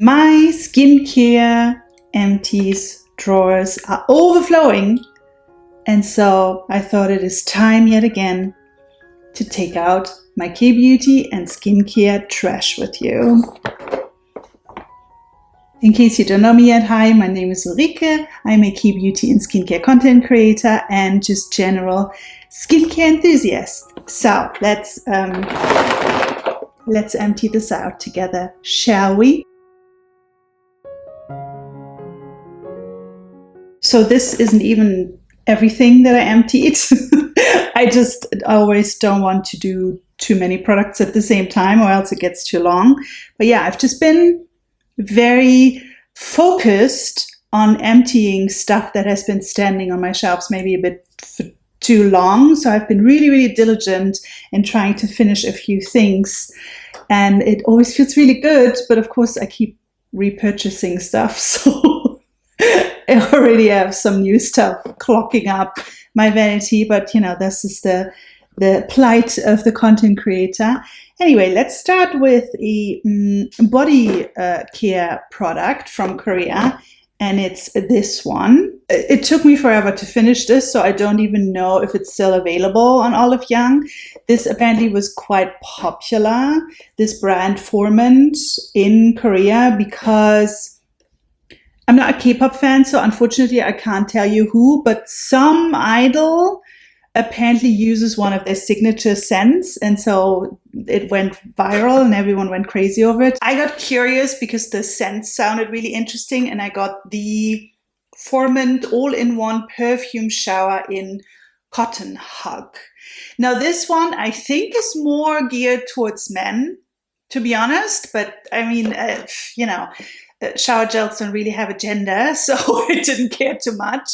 My skincare empties drawers are overflowing, and so I thought it is time yet again to take out my K-beauty and skincare trash with you. In case you don't know me yet, hi, my name is Ulrike. I'm a K-beauty and skincare content creator and just general skincare enthusiast. So let's empty this out together, shall we? So this isn't even everything that I emptied. I just always don't want to do too many products at the same time or else it gets too long. But yeah, I've just been very focused on emptying stuff that has been standing on my shelves maybe a bit for too long. So I've been really, really diligent in trying to finish a few things. And it always feels really good. But of course, I keep repurchasing stuff. So I already have some new stuff clogging up my vanity, but you know, this is the plight of the content creator. Anyway, let's start with a body care product from Korea, and it's this one. It took me forever to finish this, so I don't even know if it's still available on Olive Young. This apparently was quite popular, this brand FORMENT in Korea, because I'm not a K-pop fan, so unfortunately I can't tell you who, but some idol apparently uses one of their signature scents, and so it went viral and everyone went crazy over it. I got curious because the scent sounded really interesting, and I got the FORMENT all-in-one perfume shower in Cotton Hug. Now this one I think is more geared towards men, to be honest, but I mean, you know, shower gels don't really have a gender, so I didn't care too much.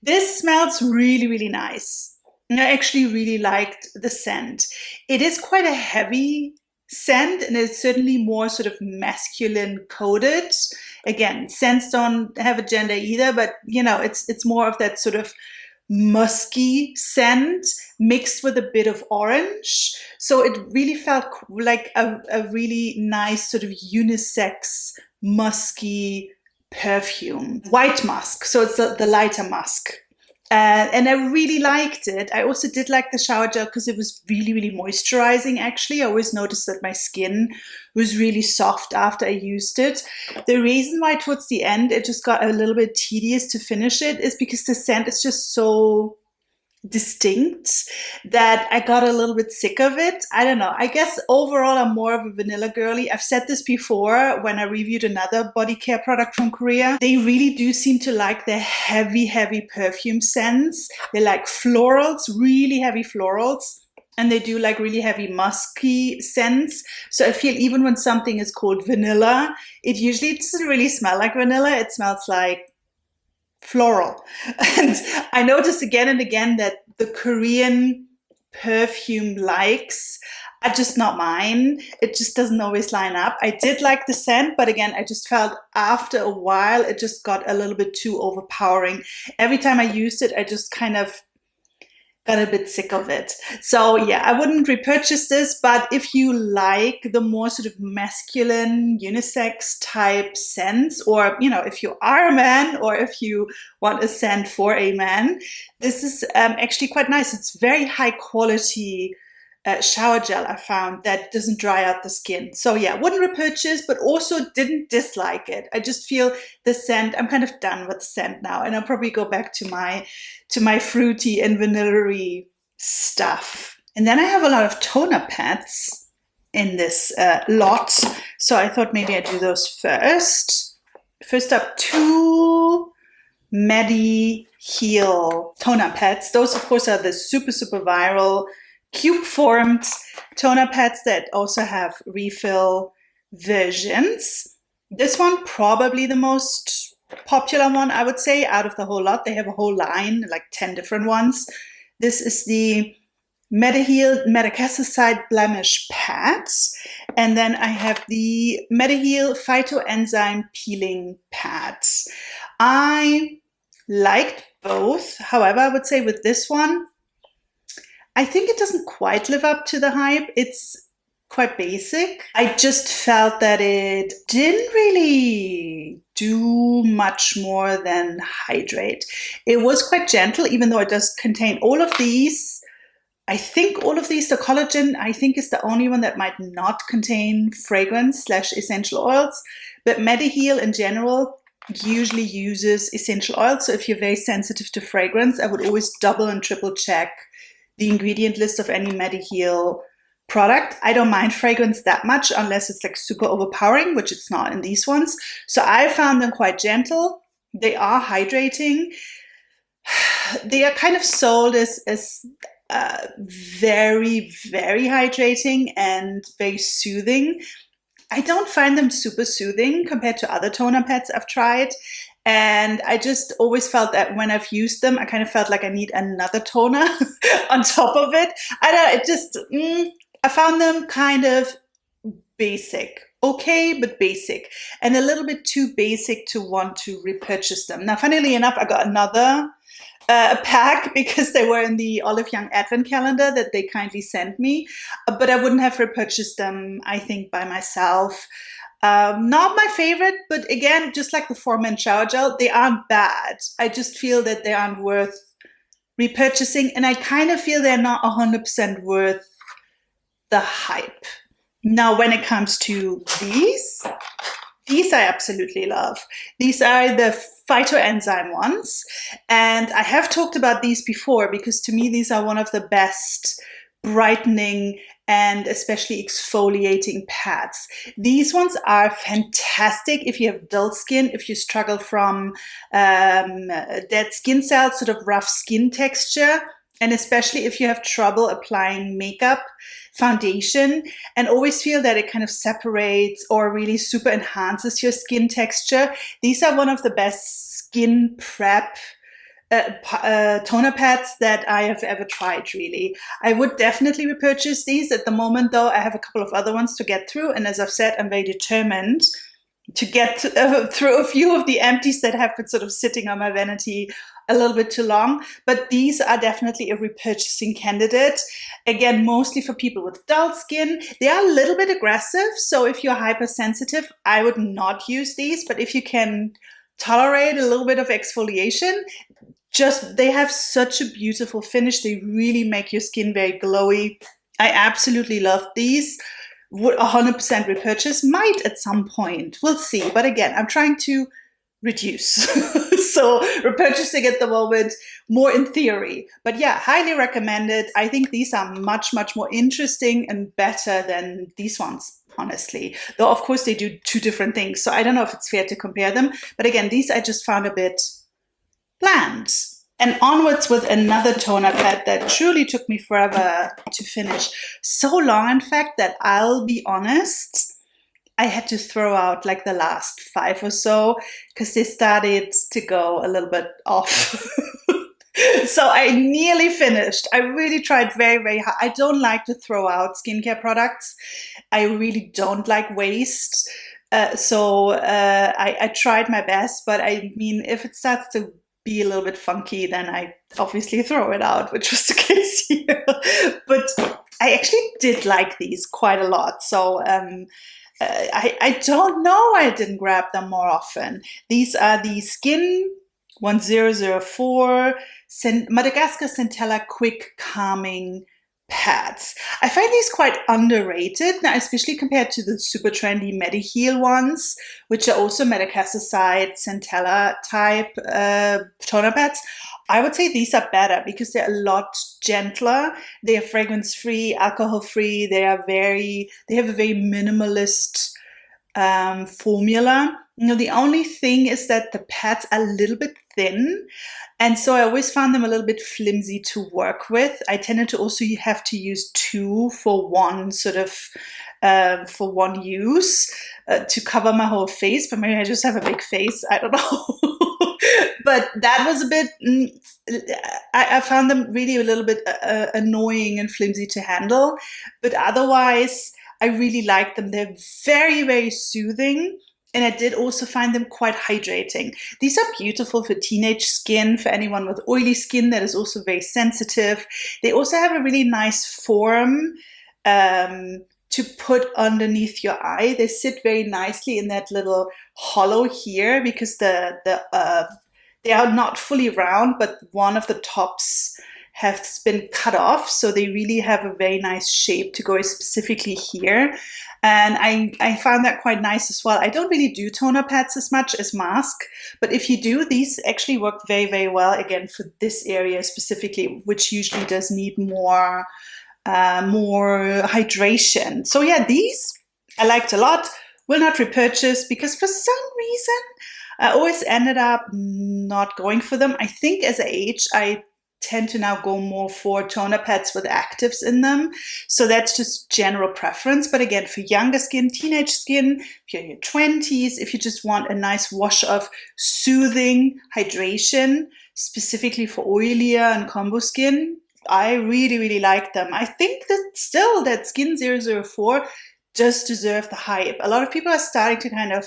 This smells really, really nice. And I actually really liked the scent. It is quite a heavy scent, and it's certainly more sort of masculine coded. Again, scents don't have a gender either, but you know, it's more of that sort of musky scent mixed with a bit of orange. So it really felt like a really nice sort of unisex musky perfume. White musk, so it's the lighter musk. And I really liked it. I also did like the shower gel because it was really, really moisturizing, actually. I always noticed that my skin was really soft after I used it. The reason why towards the end it just got a little bit tedious to finish it is because the scent is just so distinct that I got a little bit sick of it. I don't know. I guess overall I'm more of a vanilla girly. I've said this before when I reviewed another body care product from Korea. They really do seem to like their heavy, heavy perfume scents. They like florals, really heavy florals. And they do like really heavy musky scents. So I feel even when something is called vanilla, it usually doesn't really smell like vanilla. It smells like floral. And I noticed again and again that the Korean perfume likes are just not mine. It just doesn't always line up. I did like the scent, but again, I just felt after a while, it just got a little bit too overpowering. Every time I used it, I just kind of got a bit sick of it. So yeah, I wouldn't repurchase this, but if you like the more sort of masculine unisex type scents, or you know, if you are a man or if you want a scent for a man, this is actually quite nice. It's very high quality shower gel I found that doesn't dry out the skin. So yeah, wouldn't repurchase, but also didn't dislike it. I just feel the scent, I'm kind of done with the scent now, and I'll probably go back to my fruity and vanilla-y stuff. And then I have a lot of toner pads in this lot, so I thought maybe I'd do those first. First up, two MEDIHEAL toner pads. Those of course are the super, super viral cube formed toner pads that also have refill versions. This one probably the most popular one, I would say, out of the whole lot. They have a whole line, like 10 different ones. This is the MEDIHEAL Madagascar Blemish pads, and then I have the MEDIHEAL Phyto-Enzyme peeling pads. I liked both. However, I would say with this one, I think it doesn't quite live up to the hype. It's quite basic. I just felt that it didn't really do much more than hydrate. It was quite gentle, even though it does contain all of these. I think all of these, the collagen, I think is the only one that might not contain fragrance / essential oils. But MEDIHEAL in general usually uses essential oils. So if you're very sensitive to fragrance, I would always double and triple check the ingredient list of any MEDIHEAL product. I don't mind fragrance that much unless it's like super overpowering, which it's not in these ones. So I found them quite gentle. They are hydrating. They are kind of sold as very, very hydrating and very soothing. I don't find them super soothing compared to other toner pads I've tried. And I just always felt that when I've used them, I kind of felt like I need another toner on top of it. I don't know, it just, I found them kind of basic. Okay, but basic. And a little bit too basic to want to repurchase them. Now, funnily enough, I got another pack because they were in the Olive Young Advent calendar that they kindly sent me. But I wouldn't have repurchased them, I think, by myself. Not my favorite, but again, just like the FORMENT shower gel, they aren't bad. I just feel that they aren't worth repurchasing, and I kind of feel they're not 100% worth the hype. Now, when it comes to these I absolutely love. These are the Phyto-Enzyme ones, and I have talked about these before because to me these are one of the best brightening and especially exfoliating pads. These ones are fantastic if you have dull skin, if you struggle from dead skin cells, sort of rough skin texture, and especially if you have trouble applying makeup, foundation, and always feel that it kind of separates or really super enhances your skin texture. These are one of the best skin prep toner pads that I have ever tried, really. I would definitely repurchase these. At the moment, though, I have a couple of other ones to get through, and as I've said, I'm very determined to get through a few of the empties that have been sort of sitting on my vanity a little bit too long. But these are definitely a repurchasing candidate. Again, mostly for people with dull skin. They are a little bit aggressive, so if you're hypersensitive, I would not use these. But if you can tolerate a little bit of exfoliation, they have such a beautiful finish. They really make your skin very glowy. I absolutely love these. Would 100% repurchase. Might at some point. We'll see. But again, I'm trying to reduce. So repurchasing at the moment, more in theory. But yeah, highly recommended. I think these are much, much more interesting and better than these ones, honestly. Though, of course, they do two different things. So I don't know if it's fair to compare them. But again, these I just found a bit bland. And onwards with another toner pad that truly took me forever to finish. So long, in fact, that I'll be honest, I had to throw out like the last 5 or so because they started to go a little bit off. So I nearly finished. I really tried very, very hard. I don't like to throw out skincare products. I really don't like waste. So I tried my best, but I mean, if it starts to be a little bit funky, then I obviously throw it out, which was the case here. But I actually did like these quite a lot. So I don't know why I didn't grab them more often. These are the Skin 1004 Madagascar Centella Quick Calming Pads. I find these quite underrated now, especially compared to the super trendy MEDIHEAL ones, which are also Madacassoside, Centella type toner pads. I would say these are better because they're a lot gentler. They are fragrance-free, alcohol-free. They have a very minimalist formula. You know, the only thing is that the pads are a little bit thin, and so I always found them a little bit flimsy to work with. I tended to also have to use 2 for one sort of for one use to cover my whole face, but maybe I just have a big face. I don't know. But that was a bit, I found them really a little bit annoying and flimsy to handle. But otherwise, I really like them. They're very, very soothing. And I did also find them quite hydrating. These are beautiful for teenage skin, for anyone with oily skin that is also very sensitive. They also have a really nice form to put underneath your eye. They sit very nicely in that little hollow here because they are not fully round, but one of the tops has been cut off, so they really have a very nice shape to go specifically here. And I found that quite nice as well. I don't really do toner pads as much as mask, but if you do, these actually work very, very well, again, for this area specifically, which usually does need more hydration. So yeah, these I liked a lot. Will not repurchase because for some reason I always ended up not going for them. I think as I age, I tend to now go more for toner pads with actives in them. So that's just general preference. But again, for younger skin, teenage skin, if you're in your 20s, if you just want a nice wash of soothing hydration, specifically for oilier and combo skin, I really, really like them. I think that still that Skin 004 does deserve the hype. A lot of people are starting to kind of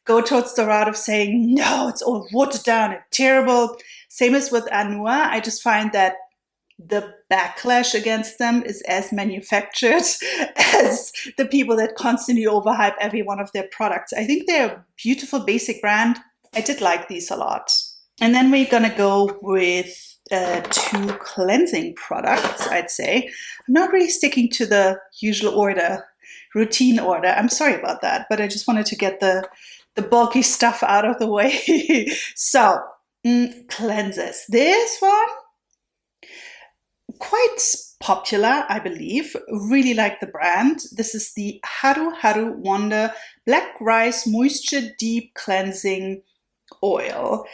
go towards the route of saying, no, it's all watered down and terrible. Same as with Anua. I just find that the backlash against them is as manufactured as the people that constantly overhype every one of their products. I think they're a beautiful basic brand. I did like these a lot. And then we're gonna go with 2 cleansing products, I'd say. I'm not really sticking to the usual order, routine order. I'm sorry about that, but I just wanted to get the bulky stuff out of the way. So, cleansers. This one, quite popular, I believe. Really like the brand. This is the Haruharu Wonder Black Rice Moisture Deep Cleansing Oil.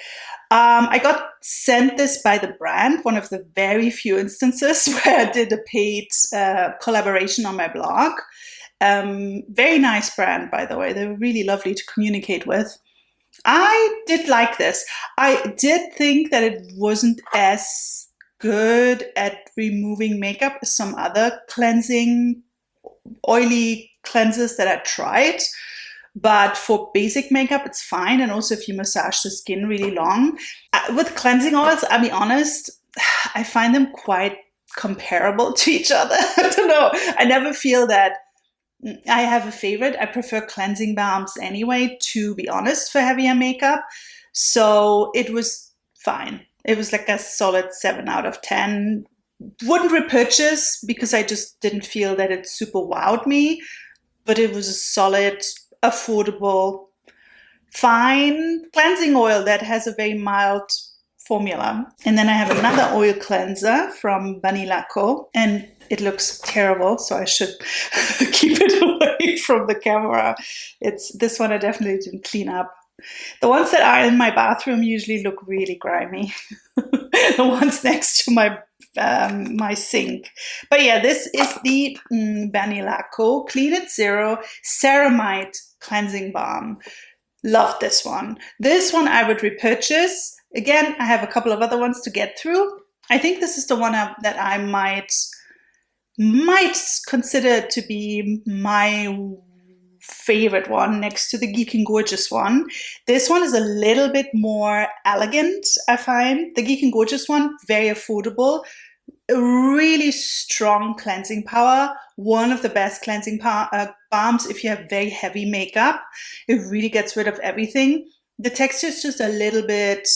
I got sent this by the brand, one of the very few instances where I did a paid collaboration on my blog. Very nice brand, by the way. They were really lovely to communicate with. I did like this. I did think that it wasn't as good at removing makeup as some other cleansing, oily cleansers that I tried. But for basic makeup, it's fine. And also if you massage the skin really long. With cleansing oils, I'll be honest, I find them quite comparable to each other. I don't know. I never feel that I have a favorite. I prefer cleansing balms anyway, to be honest, for heavier makeup. So it was fine. It was like a solid 7 out of 10. Wouldn't repurchase because I just didn't feel that it super wowed me. But it was a solid, affordable, fine cleansing oil that has a very mild formula. And then I have another oil cleanser from BANILA Co. And it looks terrible, so I should keep it away from the camera. This one I definitely didn't clean up. The ones that are in my bathroom usually look really grimy. The ones next to my sink. But yeah, this is the BANILA Co. Clean It Zero Ceramide Cleansing Balm. Love this one. This one I would repurchase. Again, I have a couple of other ones to get through. I think this is the one that I might consider to be my favorite one next to the Geek and Gorgeous one. This one is a little bit more elegant, I find. The Geek and Gorgeous one, very affordable, a really strong cleansing power. One of the best cleansing balms if you have very heavy makeup. It really gets rid of everything. The texture is just a little bit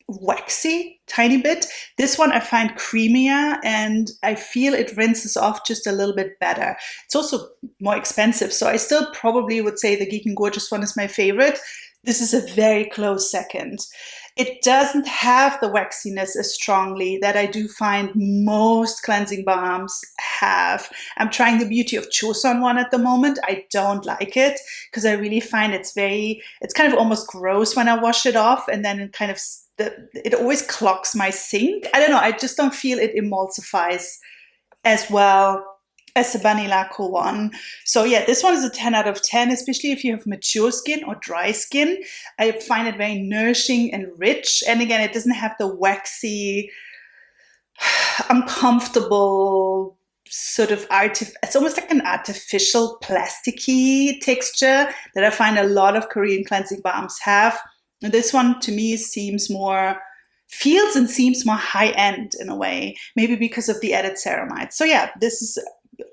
waxy, tiny bit. This one I find creamier and I feel it rinses off just a little bit better. It's also more expensive, so I still probably would say the Geek and Gorgeous one is my favorite. This is a very close second. It doesn't have the waxiness as strongly that I do find most cleansing balms have. I'm trying the Beauty of Joseon one at the moment. I don't like it because I really find it's kind of almost gross when I wash it off, and then it always clogs my sink. I don't know, I just don't feel it emulsifies as well as the BANILA Co. one. So yeah, this one is a 10 out of 10, especially if you have mature skin or dry skin. I find it very nourishing and rich. And again, it doesn't have the waxy, uncomfortable sort of it's almost like an artificial plasticky texture that I find a lot of Korean cleansing balms have. And this one to me seems more feels and seems more high-end in a way, maybe because of the added ceramide. So yeah, this is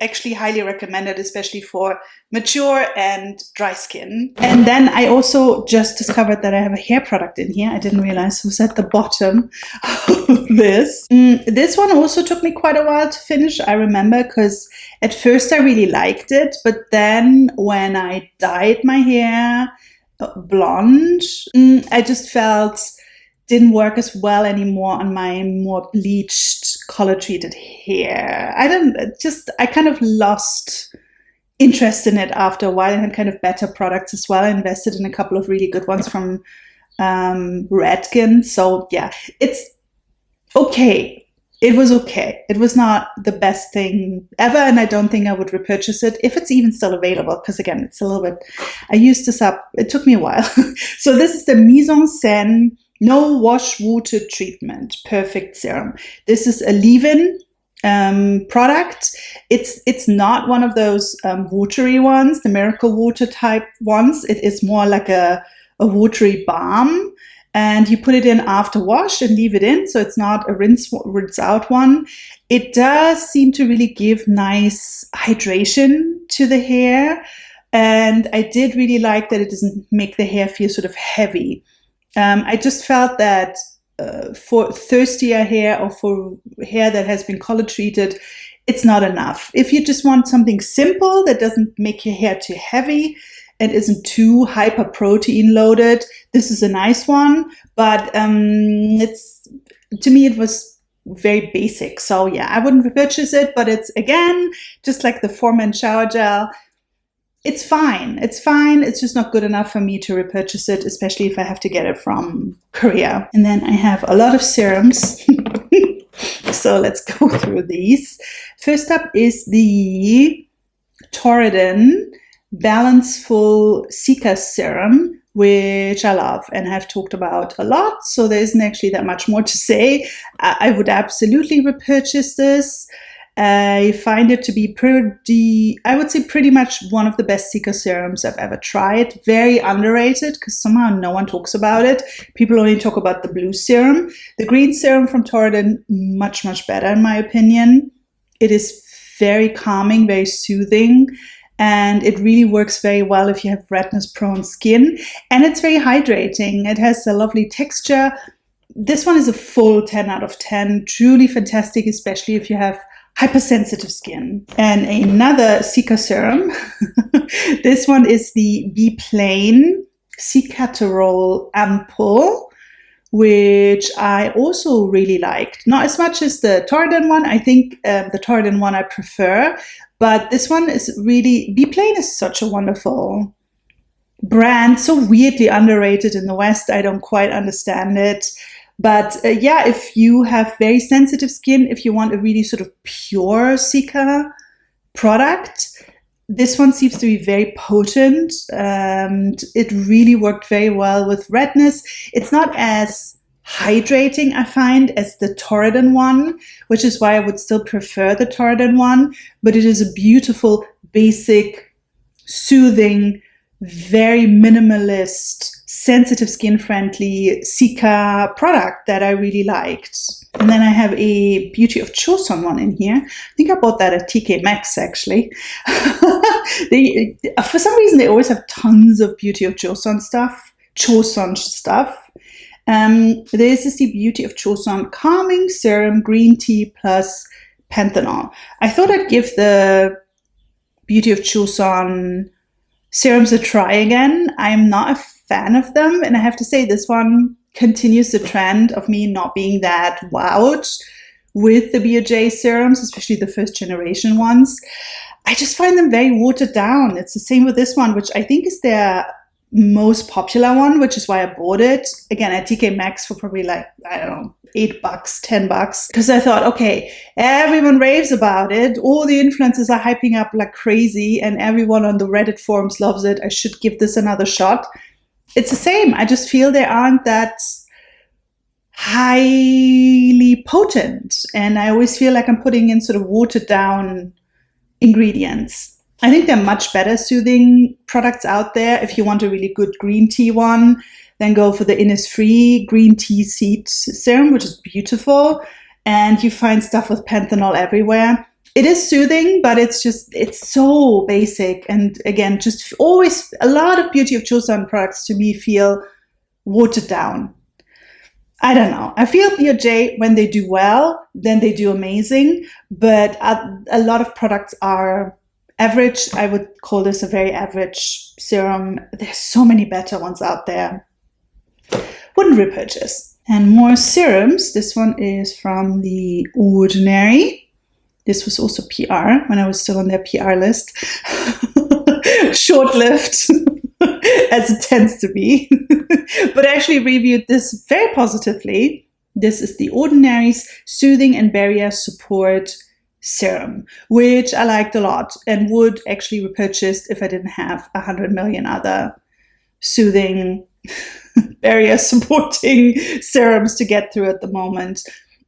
actually highly recommended, especially for mature and dry skin. And then I also just discovered that I have a hair product in here. I didn't realize it was at the bottom of this. This one also took me quite a while to finish, I remember, because at first I really liked it, but then when I dyed my hair blonde, I just felt didn't work as well anymore on my more bleached, color-treated hair. I kind of lost interest in it after a while. I had kind of better products as well. I invested in a couple of really good ones from Redken. So yeah, it's okay. It was okay. It was not the best thing ever, and I don't think I would repurchase it if it's even still available, because again, it's a little bit, I used this up, it took me a while. So this is the Mise-en-scene No Wash Water Treatment Perfect Serum. This is a leave-in product. It's not one of those watery ones, the miracle water type ones. It is more like a watery balm, and you put it in after wash and leave it in, so it's not a rinse out one. It does seem to really give nice hydration to the hair, and I did really like that it doesn't make the hair feel sort of heavy. I just felt that for thirstier hair or for hair that has been color treated, it's not enough. If you just want something simple that doesn't make your hair too heavy and isn't too hyper protein loaded, this is a nice one. But to me, it was very basic. So yeah, I wouldn't repurchase it, but it's, again, just like the FORMENT shower gel. It's fine. It's fine. It's just not good enough for me to repurchase it, especially if I have to get it from Korea. And then I have a lot of serums. So let's go through these. First up is the Torriden Balanceful Cica serum, which I love and have talked about a lot. So there isn't actually that much more to say. I would absolutely repurchase this. I find it to be pretty much one of the best Cica serums I've ever tried. Very underrated because somehow no one talks about it. People only talk about the blue serum. The green serum from Torriden, much, much better in my opinion. It is very calming, very soothing, and it really works very well if you have redness-prone skin. And it's very hydrating. It has a lovely texture. This one is a full 10 out of 10. Truly fantastic, especially if you have hypersensitive skin. And another Cica serum. This one is the Beplain Cicaterol Ampoule, which I also really liked. Not as much as the Torriden one. I think the Torriden one I prefer, but this one is really, Beplain is such a wonderful brand, so weirdly underrated in the West. I don't quite understand it. But yeah, if you have very sensitive skin, if you want a really sort of pure Cica product, this one seems to be very potent. It really worked very well with redness. It's not as hydrating, I find, as the Torriden one, which is why I would still prefer the Torriden one. But it is a beautiful, basic, soothing, very minimalist, sensitive skin friendly Cica product that I really liked. And then I have a Beauty of Joseon one in here. I think I bought that at TK Maxx actually. For some reason they always have tons of Beauty of Joseon stuff. This is the Beauty of Joseon Calming Serum Green Tea plus Panthenol. I thought I'd give the Beauty of Joseon serums a try again. I'm not a fan of them, and I have to say this one continues the trend of me not being that wowed with the BOJ serums, especially the first generation ones. I just find them very watered down. It's the same with this one, which I think is their most popular one, which is why I bought it again at TK Maxx for probably like, I don't know, $8, $10, because I thought, okay, everyone raves about it, all the influencers are hyping up like crazy, and everyone on the Reddit forums loves it. I should give this another shot. It's the same. I just feel they aren't that highly potent, and I always feel like I'm putting in sort of watered down ingredients. I think there are much better soothing products out there. If you want a really good green tea one, then go for the Innisfree green tea seed serum, which is beautiful. And you find stuff with Panthenol everywhere. It is soothing, but it's so basic. And again, just always a lot of Beauty of Joseon products to me feel watered down. I don't know. I feel BOJ, when they do well, then they do amazing. But a lot of products are average. I would call this a very average serum. There's so many better ones out there. Wouldn't repurchase. And more serums. This one is from The Ordinary. This was also PR when I was still on their PR list. Short-lived, as it tends to be. But I actually reviewed this very positively. This is The Ordinary's Soothing and Barrier Support Serum, which I liked a lot and would actually repurchase if I didn't have 100 million other soothing, barrier supporting serums to get through at the moment.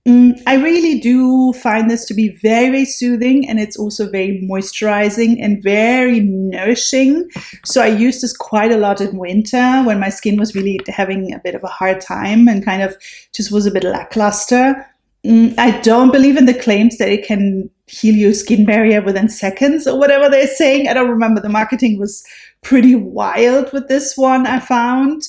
I really do find this to be very, very soothing, and it's also very moisturizing and very nourishing. So I use this quite a lot in winter when my skin was really having a bit of a hard time and kind of just was a bit lackluster. I don't believe in the claims that it can heal your skin barrier within seconds or whatever they're saying. I don't remember. The marketing was pretty wild with this one, I found.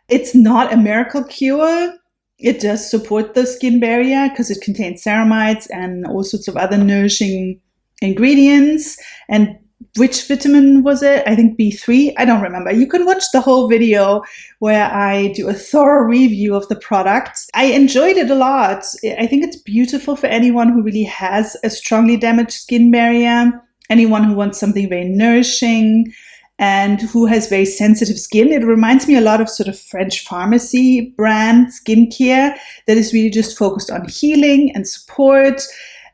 It's not a miracle cure. It does support the skin barrier because it contains ceramides and all sorts of other nourishing ingredients. And which vitamin was it? I think B3. I don't remember. You can watch the whole video where I do a thorough review of the product. I enjoyed it a lot. I think it's beautiful for anyone who really has a strongly damaged skin barrier, anyone who wants something very nourishing, and who has very sensitive skin. It reminds me a lot of sort of French pharmacy brand skincare that is really just focused on healing and support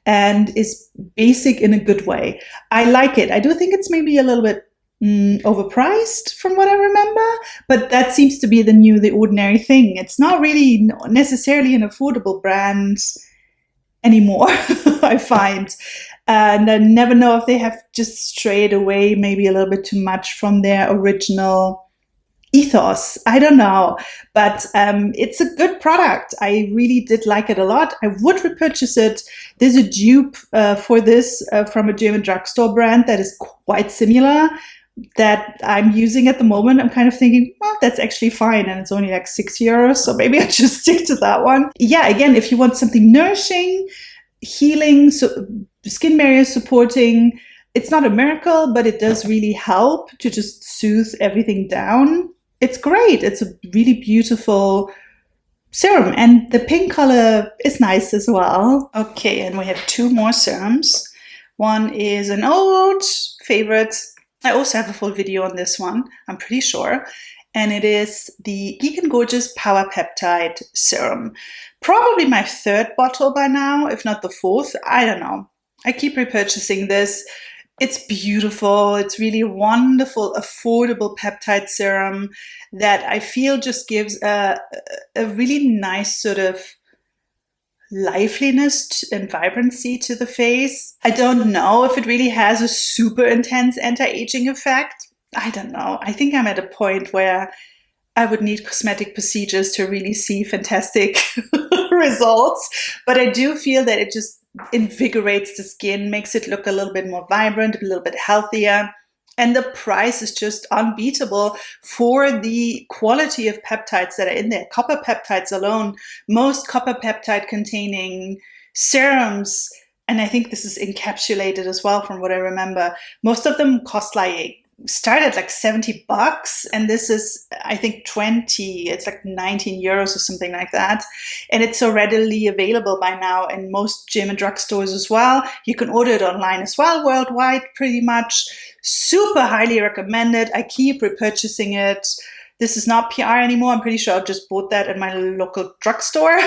and is basic in a good way. I like it. I do think it's maybe a little bit overpriced from what I remember, but that seems to be The Ordinary thing. It's not really necessarily an affordable brand anymore, I find. And I never know if they have just strayed away maybe a little bit too much from their original ethos. I don't know, but it's a good product. I really did like it a lot. I would repurchase it. There's a dupe for this from a German drugstore brand that is quite similar that I'm using at the moment. I'm kind of thinking, well, that's actually fine. And it's only like €6. So maybe I'll just stick to that one. Yeah, again, if you want something nourishing, healing, so skin barrier supporting, it's not a miracle, but it does really help to just soothe everything down. It's great. It's a really beautiful serum, and the pink color is nice as well. Okay, and we have two more serums. One is an old favorite. I also have a full video on this one, I'm pretty sure. And it is the Geek and Gorgeous Power Peptide Serum. Probably my third bottle by now, if not the fourth. I don't know. I keep repurchasing this. It's beautiful. It's really wonderful, affordable peptide serum that I feel just gives a really nice sort of liveliness and vibrancy to the face. I don't know if it really has a super intense anti-aging effect. I don't know. I think I'm at a point where I would need cosmetic procedures to really see fantastic results. But I do feel that it just invigorates the skin, makes it look a little bit more vibrant, a little bit healthier. And the price is just unbeatable for the quality of peptides that are in there. Copper peptides alone, most copper peptide containing serums, and I think this is encapsulated as well from what I remember, most of them cost start at like $70, and this is, I think, 20. It's like €19 or something like that. And it's so readily available by now in most German drugstores as well. You can order it online as well, worldwide, pretty much. Super highly recommended. I keep repurchasing it. This is not PR anymore. I'm pretty sure I just bought that at my local drugstore.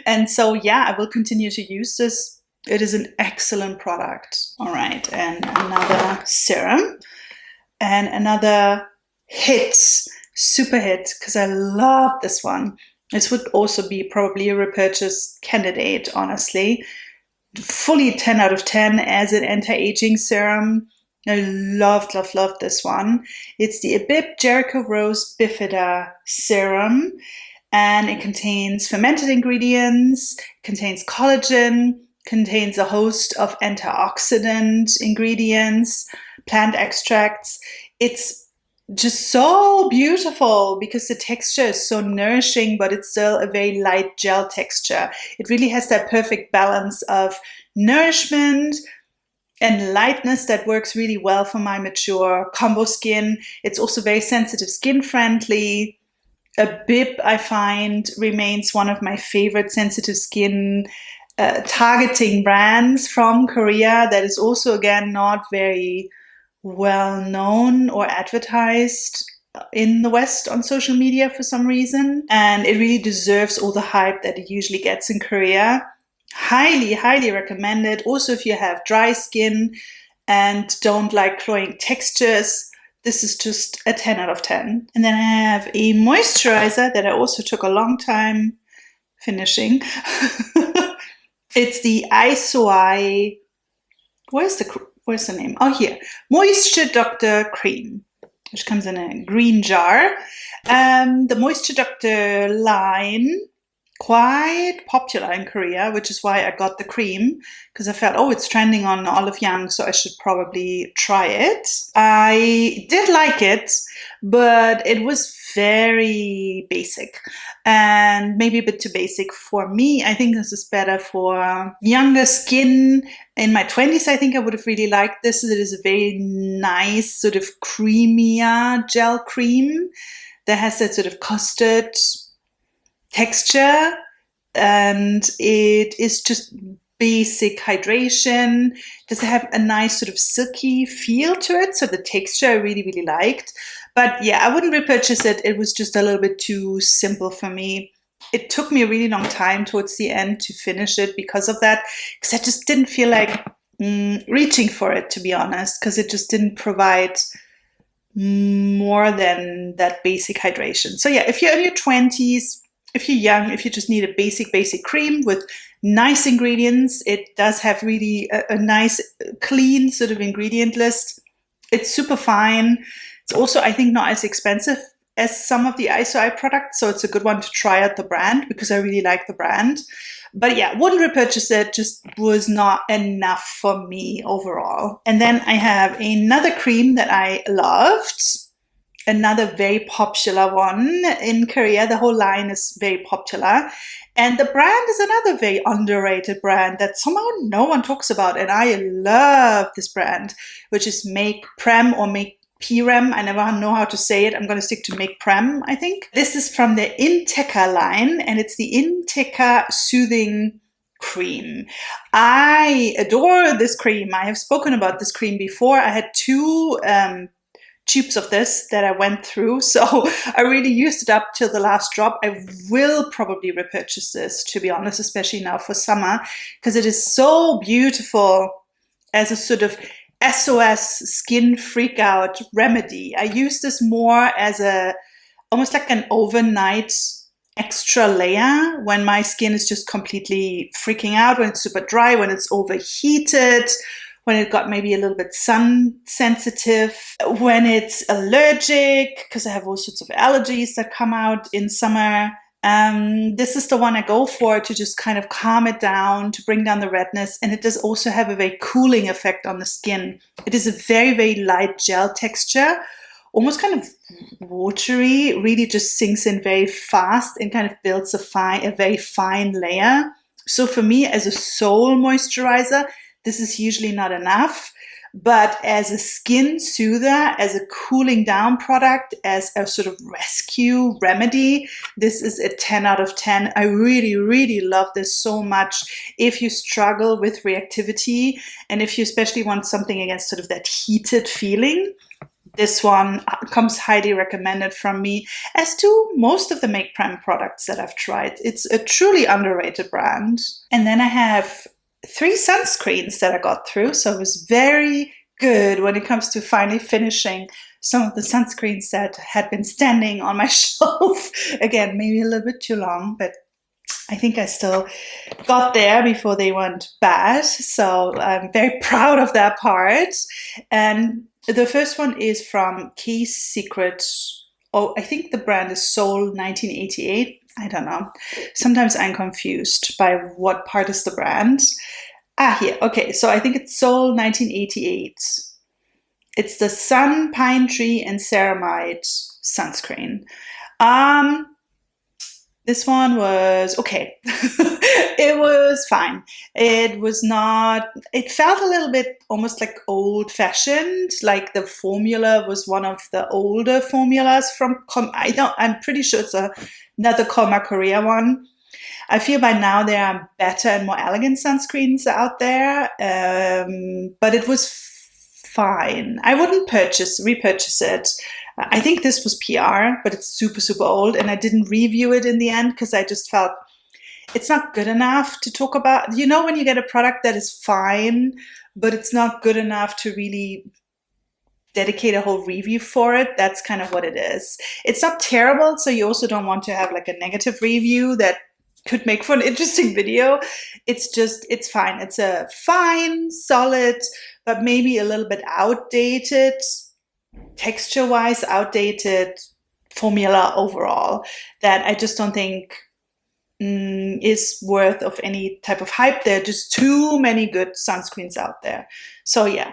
And so, yeah, I will continue to use this. It is an excellent product. All right, and another serum. And another hit, super hit, because I love this one. This would also be probably a repurchase candidate, honestly. Fully 10 out of 10 as an anti-aging serum. I loved, loved, loved this one. It's the ABIB Jericho Rose Bifida Serum, and it contains fermented ingredients, contains collagen, contains a host of antioxidant ingredients, plant extracts. It's just so beautiful because the texture is so nourishing, but it's still a very light gel texture. It really has that perfect balance of nourishment and lightness that works really well for my mature combo skin. It's also very sensitive skin friendly. ABIB, I find, remains one of my favorite sensitive skin targeting brands from Korea that is also, again, not very well known or advertised in the West on social media for some reason. And it really deserves all the hype that it usually gets in Korea. Highly, highly recommended. Also, if you have dry skin and don't like cloying textures, this is just a 10 out of 10. And then I have a moisturizer that I also took a long time finishing. It's the Isoi. Where's the name? Oh, here. Moisture Doctor Cream, which comes in a green jar. The Moisture Doctor line, quite popular in Korea, which is why I got the cream, because I felt, oh, it's trending on Olive Young, so I should probably try it. I did like it, but it was very basic and maybe a bit too basic for me. I think this is better for younger skin. In my 20s, I think I would have really liked this. It is a very nice sort of creamier gel cream that has that sort of custard texture, and it is just basic hydration. Does it have a nice sort of silky feel to it? So the texture I really, really liked. But yeah, I wouldn't repurchase it. It was just a little bit too simple for me. It took me a really long time towards the end to finish it because of that, because I just didn't feel like reaching for it, to be honest, because it just didn't provide more than that basic hydration. So yeah, if you're in your 20s, if you're young, if you just need a basic cream with nice ingredients, it does have really a nice, clean sort of ingredient list. It's super fine. It's also, I think, not as expensive as some of the Isoi products, so it's a good one to try out the brand because I really like the brand. But yeah, wouldn't repurchase it, just was not enough for me overall. And then I have another cream that I loved. Another very popular one in Korea. The whole line is very popular. And the brand is another very underrated brand that somehow no one talks about. And I love this brand, which is Make Prem or Make Prem. I never know how to say it. I'm going to stick to Make Prem, I think. This is from the Inteca line, and it's the Inteca Soothing Cream. I adore this cream. I have spoken about this cream before. I had two tubes of this that I went through, so I really used it up till the last drop. I will probably repurchase this, to be honest, especially now for summer, because it is so beautiful as a sort of SOS skin freak out remedy. I use this more as almost like an overnight extra layer when my skin is just completely freaking out, when it's super dry, when it's overheated, when it got maybe a little bit sun sensitive, when it's allergic, because I have all sorts of allergies that come out in summer. This is the one I go for to just kind of calm it down, to bring down the redness. And it does also have a very cooling effect on the skin. It is a very, very light gel texture, almost kind of watery, really just sinks in very fast and kind of builds a very fine layer. So for me, as a sole moisturizer, this is usually not enough, but as a skin soother, as a cooling down product, as a sort of rescue remedy, this is a 10 out of 10. I really, really love this so much. If you struggle with reactivity, and if you especially want something against sort of that heated feeling, this one comes highly recommended from me, as do most of the Make Prem products that I've tried. It's a truly underrated brand. And then I have 3 sunscreens that I got through, so it was very good when it comes to finally finishing some of the sunscreens that had been standing on my shelf. Again, maybe a little bit too long, but I think I still got there before they went bad. So I'm very proud of that part. And the first one is from Key Secret. Oh, I think the brand is Soul 1988. I don't know. Sometimes I'm confused by what part is the brand. Ah, here. Okay, so I think it's Soul 1988. It's the Sun, Pine Tree, and Ceramide sunscreen. This one was okay. It was fine. It was not, it felt a little bit almost like old fashioned, like the formula was one of the older formulas from, I'm pretty sure it's another Koma Korea one. I feel by now there are better and more elegant sunscreens out there, but it was fine. I wouldn't repurchase it. I think this was PR, but it's super, super old, and I didn't review it in the end because I just felt it's not good enough to talk about. You know, when you get a product that is fine, but it's not good enough to really dedicate a whole review for it, that's kind of what it is. It's not terrible, so you also don't want to have like a negative review that could make for an interesting video. It's just, it's fine. It's a fine, solid, but maybe a little bit outdated, texture-wise outdated formula overall that I just don't think is worth of any type of hype. There are just too many good sunscreens out there. So yeah,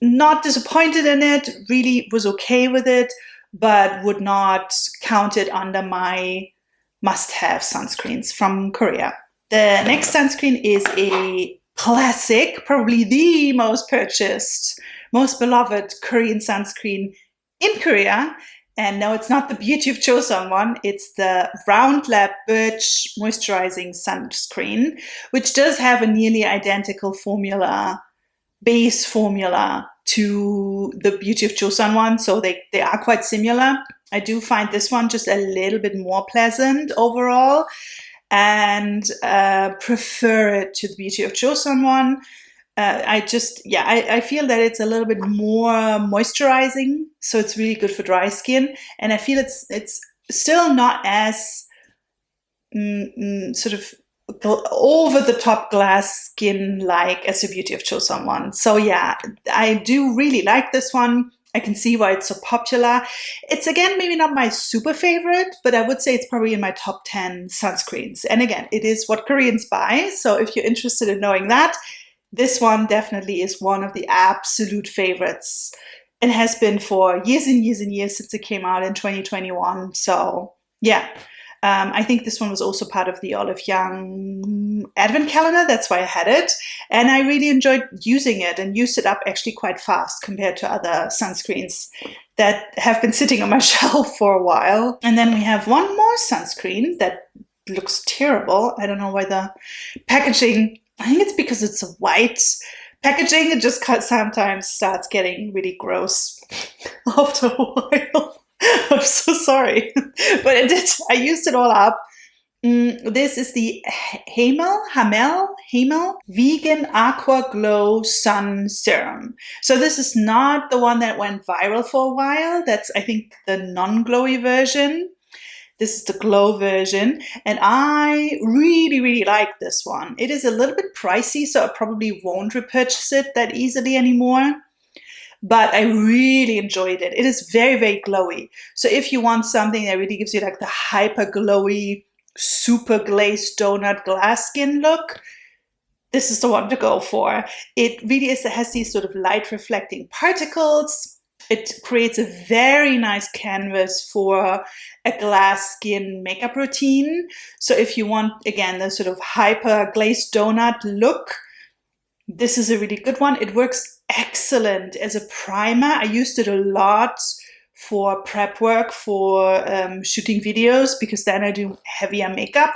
not disappointed in it, really was okay with it, but would not count it under my must-have sunscreens from Korea. The next sunscreen is a classic, probably the most purchased, most beloved Korean sunscreen in Korea. And no, it's not the Beauty of Joseon one. It's the Round Lab Birch Moisturizing Sunscreen, which does have a nearly identical formula, base formula to the Beauty of Joseon one. So they are quite similar. I do find this one just a little bit more pleasant overall, and prefer it to the Beauty of Joseon one. I feel that it's a little bit more moisturizing, so it's really good for dry skin. And I feel it's still not as sort of over the top glass skin like as the Beauty of Joseon one. So yeah, I do really like this one. I can see why it's so popular. It's, again, maybe not my super favorite, but I would say it's probably in my top 10 sunscreens. And again, it is what Koreans buy. So if you're interested in knowing that, this one definitely is one of the absolute favorites and has been for years and years and years since it came out in 2021. So yeah, I think this one was also part of the Olive Young advent calendar. That's why I had it. And I really enjoyed using it and used it up actually quite fast compared to other sunscreens that have been sitting on my shelf for a while. And then we have one more sunscreen that looks terrible. I don't know why the packaging, I think it's because it's a white packaging. It just sometimes starts getting really gross after a while. I'm so sorry, but I used it all up. This is the Hamel Vegan Aqua Glow Sun Serum. So this is not the one that went viral for a while. That's, I think, the non-glowy version. This is the glow version, and I really, really like this one. It is a little bit pricey, so I probably won't repurchase it that easily anymore. But I really enjoyed it. It is very, very glowy. So if you want something that really gives you like the hyper glowy, super glazed donut glass skin look, this is the one to go for. It really is, it has these sort of light reflecting particles. It creates a very nice canvas for a glass skin makeup routine. So if you want, again, the sort of hyper glazed donut look, this is a really good one. It works excellent as a primer. I used it a lot for prep work for shooting videos because then I do heavier makeup.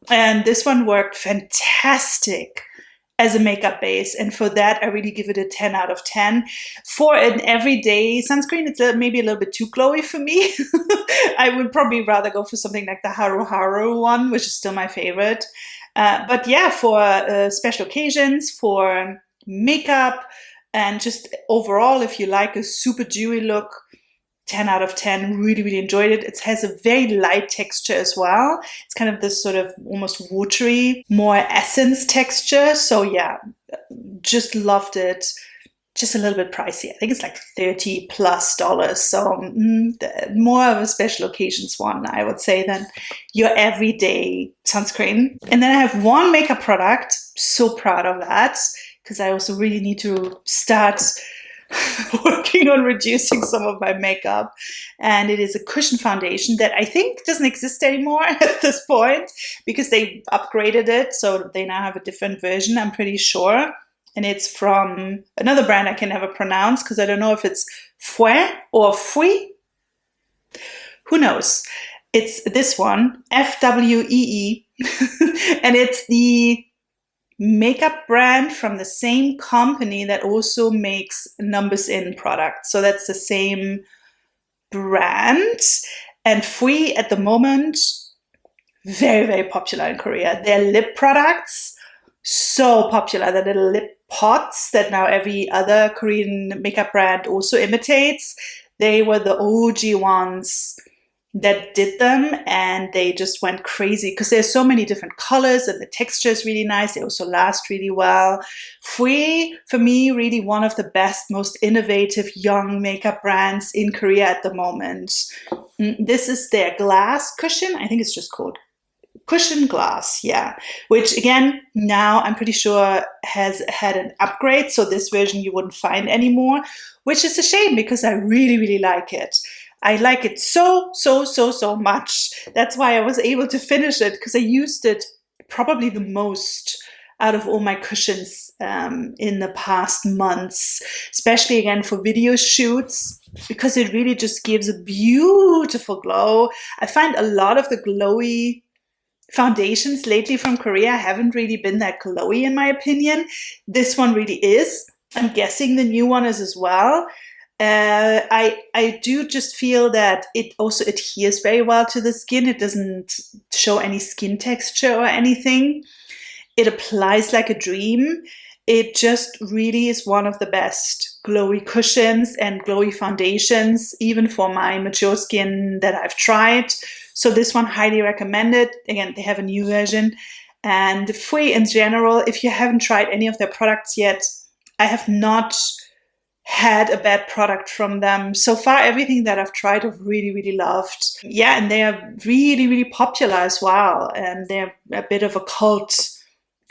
And this one worked fantastic as a makeup base. And for that, I really give it a 10 out of 10. For an everyday sunscreen, it's maybe a little bit too glowy for me. I would probably rather go for something like the Haruharu one, which is still my favorite. But yeah, for special occasions, for makeup, and just overall, if you like a super dewy look, 10 out of 10, really, really enjoyed it. It has a very light texture as well. It's kind of this sort of almost watery, more essence texture. So yeah, just loved it. Just a little bit pricey. I think it's like $30+. So more of a special occasions one, I would say, than your everyday sunscreen. And then I have one makeup product. So proud of that, because I also really need to start working on reducing some of my makeup. And it is a cushion foundation that I think doesn't exist anymore at this point, because they upgraded it. So they now have a different version, I'm pretty sure. And it's from another brand I can never pronounce, because I don't know if it's Fue or Fui. Who knows? It's this one, FWEE. And it's the makeup brand from the same company that also makes Numbers In products. So that's the same brand. And Fui at the moment, very, very popular in Korea. Their lip products, so popular. The little lip pots that now every other Korean makeup brand also imitates. They were the OG ones that did them, and they just went crazy because there's so many different colors and the texture is really nice. They also last really well. Fui, for me, really one of the best, most innovative young makeup brands in Korea at the moment. This is their glass cushion. I think it's just called Cushion Glass, yeah, which again, now I'm pretty sure has had an upgrade, so this version you wouldn't find anymore, which is a shame because I really, really like it. I like it so much. That's why I was able to finish it, because I used it probably the most out of all my cushions in the past months, especially again for video shoots, because it really just gives a beautiful glow. I find a lot of the glowy foundations lately from Korea haven't really been that glowy in my opinion. This one really is. I'm guessing the new one is as well. I do just feel that it also adheres very well to the skin. It doesn't show any skin texture or anything. It applies like a dream. It just really is one of the best glowy cushions and glowy foundations, even for my mature skin that I've tried. So this one, highly recommended. Again, they have a new version. And Fui in general, if you haven't tried any of their products yet, I have not had a bad product from them. So far, everything that I've tried, I've really, really loved. Yeah, and they are really, really popular as well. And they're a bit of a cult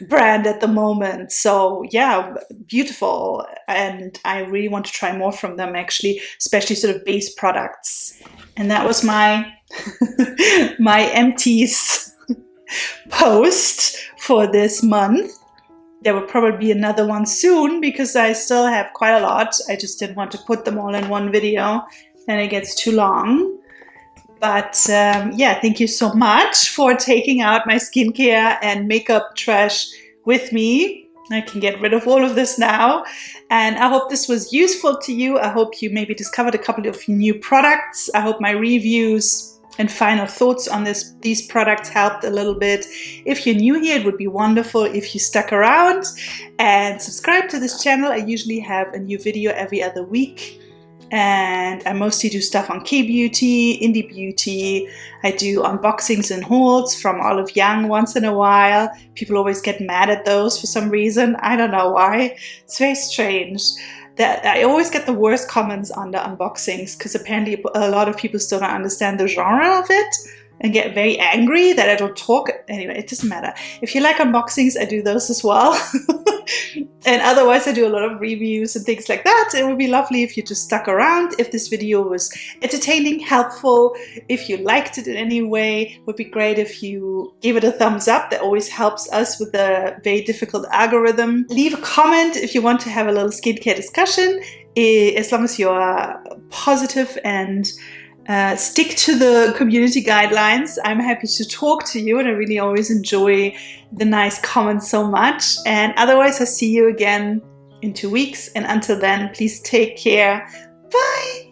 brand at the moment. So yeah, beautiful. And I really want to try more from them actually, especially sort of base products. And that was my my Empties post for this month. There will probably be another one soon because I still have quite a lot. I just didn't want to put them all in one video, then it gets too long. But yeah, thank you so much for taking out my skincare and makeup trash with me. I can get rid of all of this now. And I hope this was useful to you. I hope you maybe discovered a couple of new products. I hope my reviews and final thoughts on these products helped a little bit. If you're new here, it would be wonderful if you stuck around and subscribe to this channel. I usually have a new video every other week. And I mostly do stuff on K-beauty, indie beauty. I do unboxings and hauls from Olive Young once in a while. People always get mad at those for some reason. I don't know why. It's very strange. That I always get the worst comments on the unboxings because apparently a lot of people still don't understand the genre of it and get very angry that I don't talk. Anyway, it doesn't matter. If you like unboxings, I do those as well. And otherwise, I do a lot of reviews and things like that. It would be lovely if you just stuck around. If this video was entertaining, helpful, if you liked it in any way, it would be great if you gave it a thumbs up. That always helps us with the very difficult algorithm. Leave a comment if you want to have a little skincare discussion, as long as you're positive and stick to the community guidelines. I'm happy to talk to you, and I really always enjoy the nice comments so much. And otherwise, I'll see you again in 2 weeks. And until then, please take care. Bye!